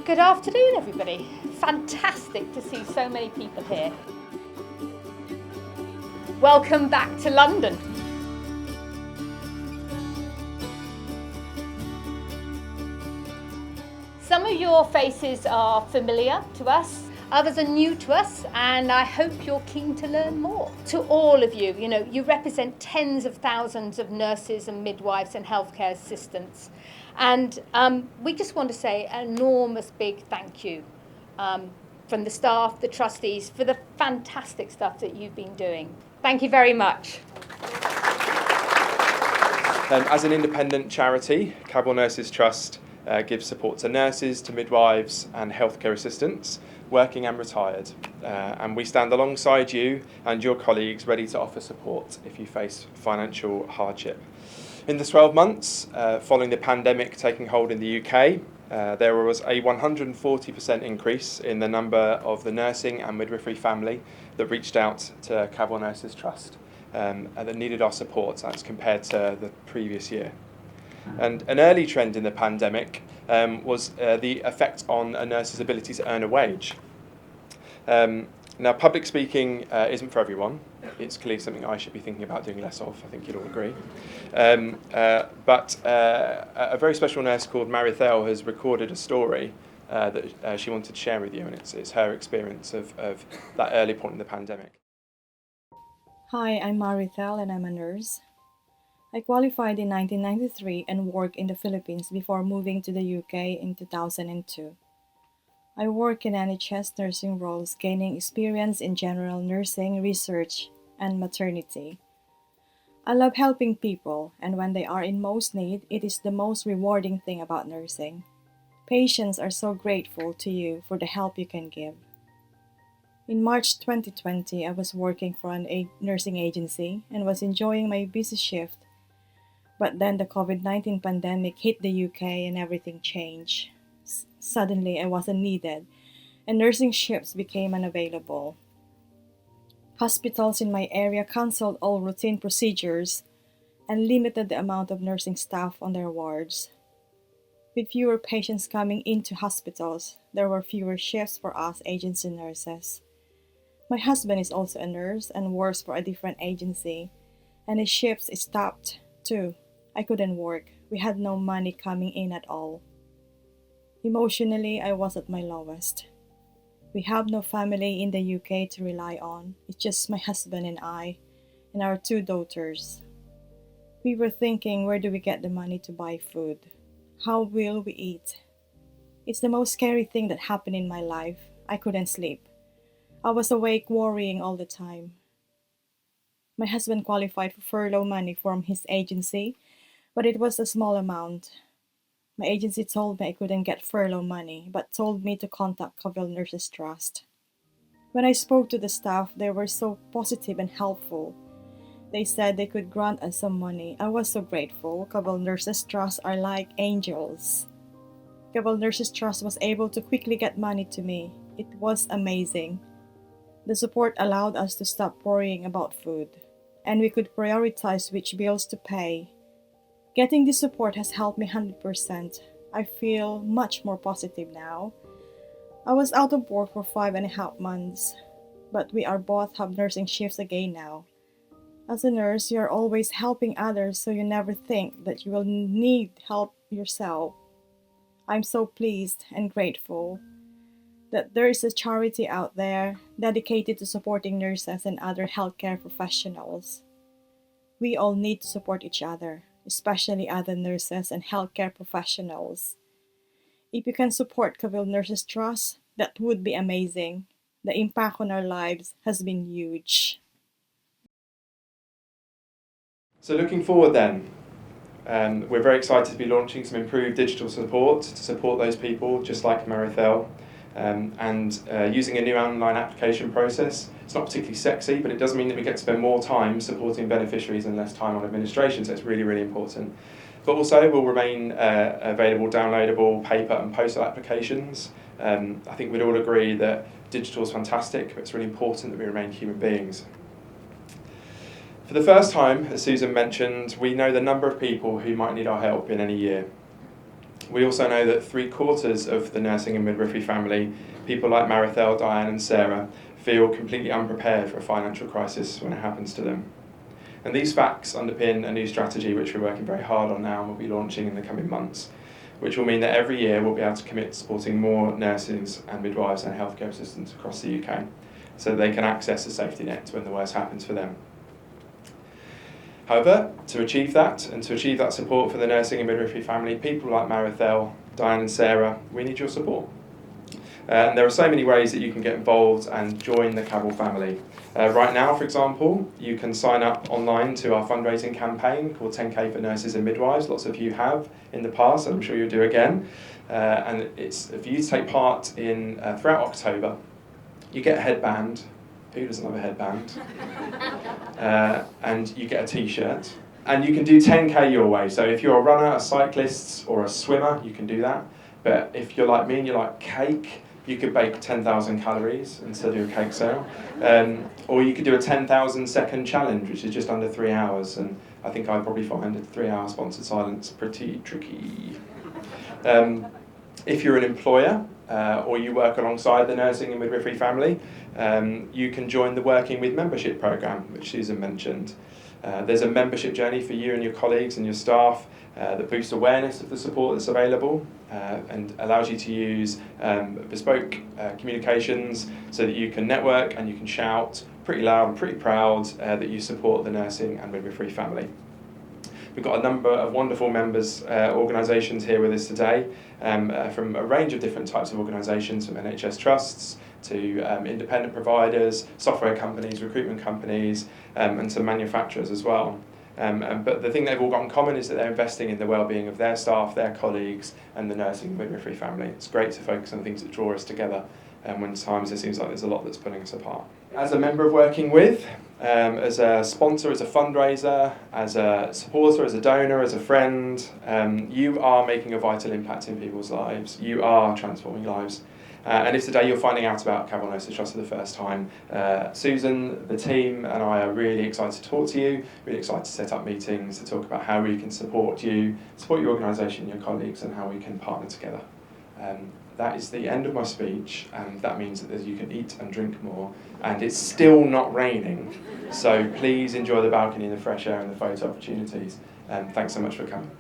Good afternoon, everybody. Fantastic to see so many people here. Welcome back to London. Some of your faces are familiar to us, others are new to us, and I hope you're keen to learn more. To all of you, you represent tens of thousands of nurses and midwives and healthcare assistants. And we just want to say an enormous big thank you from the staff, the trustees, for the fantastic stuff that you've been doing. Thank you very much. As an independent charity, Cavell Nurses Trust gives support to nurses, to midwives and healthcare assistants, working and retired. And we stand alongside you and your colleagues ready to offer support if you face financial hardship. In the 12 months following the pandemic taking hold in the UK, there was a 140% increase in the number of the nursing and midwifery family that reached out to Cavell Nurses Trust and that needed our support as compared to the previous year. And an early trend in the pandemic was the effect on a nurse's ability to earn a wage. Now, public speaking isn't for everyone. It's clearly something I should be thinking about doing less of, I think you'd all agree. But a very special nurse called Marithel has recorded a story that she wanted to share with you, and it's her experience of that early point in the pandemic. Hi, I'm Marithel and I'm a nurse. I qualified in 1993 and worked in the Philippines before moving to the UK in 2002. I work in NHS nursing roles, gaining experience in general nursing, research, and maternity. I love helping people, and when they are in most need, it is the most rewarding thing about nursing. Patients are so grateful to you for the help you can give. In March 2020, I was working for a nursing agency and was enjoying my busy shift. But then the COVID-19 pandemic hit the UK and everything changed. Suddenly, I wasn't needed, and nursing shifts became unavailable. Hospitals in my area canceled all routine procedures and limited the amount of nursing staff on their wards. With fewer patients coming into hospitals, there were fewer shifts for us agency nurses. My husband is also a nurse and works for a different agency, and his shifts stopped too. I couldn't work. We had no money coming in at all. Emotionally, I was at my lowest. We have no family in the UK to rely on. It's just my husband and I, and our 2 daughters. We were thinking, where do we get the money to buy food? How will we eat? It's the most scary thing that happened in my life. I couldn't sleep. I was awake worrying all the time. My husband qualified for furlough money from his agency, but it was a small amount. My agency told me I couldn't get furlough money, but told me to contact Cavell Nurses Trust. When I spoke to the staff, they were so positive and helpful. They said they could grant us some money. I was so grateful. Cavell Nurses Trust are like angels. Cavell Nurses Trust was able to quickly get money to me. It was amazing. The support allowed us to stop worrying about food, and we could prioritize which bills to pay. Getting this support has helped me 100%. I feel much more positive now. I was out of work for 5.5 months, but we are both have nursing shifts again now. As a nurse, you are always helping others, so you never think that you will need help yourself. I'm so pleased and grateful that there is a charity out there dedicated to supporting nurses and other healthcare professionals. We all need to support each other, especially other nurses and healthcare professionals. If you can support Cavell Nurses Trust, that would be amazing. The impact on our lives has been huge. So looking forward then, we're very excited to be launching some improved digital support to support those people just like Marithel. And using a new online application process. It's not particularly sexy, but it does mean that we get to spend more time supporting beneficiaries and less time on administration, so it's really, really important. But also will remain available downloadable paper and postal applications. I think we'd all agree that digital is fantastic, but it's really important that we remain human beings. For the first time, as Susan mentioned, we know the number of people who might need our help in any year. We also know that 3/4 of the nursing and midwifery family, people like Marithel, Diane and Sarah, feel completely unprepared for a financial crisis when it happens to them. And these facts underpin a new strategy which we're working very hard on now and will be launching in the coming months, which will mean that every year we'll be able to commit to supporting more nurses and midwives and healthcare assistants across the UK so that they can access a safety net when the worst happens for them. However, to achieve that and to achieve that support for the nursing and midwifery family, people like Marithel, Diane and Sarah, we need your support. And there are so many ways that you can get involved and join the Cabell family. Right now, for example, you can sign up online to our fundraising campaign called 10K for Nurses and Midwives. Lots of you have in the past, and I'm sure you'll do again. And it's for you to take part in throughout October. You get a headband. Who doesn't have a headband? And you get a t-shirt. And you can do 10K your way. So if you're a runner, a cyclist, or a swimmer, you can do that. But if you're like me and you like cake, you could bake 10,000 calories and still do a cake sale. Or you could do a 10,000 second challenge, which is just under 3 hours. And I think I'd probably find a 3-hour sponsored silence pretty tricky. If you're an employer or you work alongside the nursing and midwifery family, you can join the Working With membership programme, which Susan mentioned. There's a membership journey for you and your colleagues and your staff that boosts awareness of the support that's available and allows you to use bespoke communications so that you can network and you can shout pretty loud and pretty proud that you support the nursing and midwifery family. We've got a number of wonderful members organisations here with us today from a range of different types of organisations, from NHS trusts to independent providers, software companies, recruitment companies and some manufacturers as well. But the thing they've all got in common is that they're investing in the well-being of their staff, their colleagues and the nursing and midwifery family. It's great to focus on things that draw us together when times it seems like there's a lot that's pulling us apart. As a member of Working With, as a sponsor, as a fundraiser, as a supporter, as a donor, as a friend, you are making a vital impact in people's lives. You are transforming lives. And if today you're finding out about Cabell Nurses Trust for the first time, Susan, the team and I are really excited to talk to you, really excited to set up meetings to talk about how we can support you, support your organisation, your colleagues and how we can partner together. That is the end of my speech, and that means that you can eat and drink more, and it's still not raining, so please enjoy the balcony and the fresh air and the photo opportunities. Thanks so much for coming.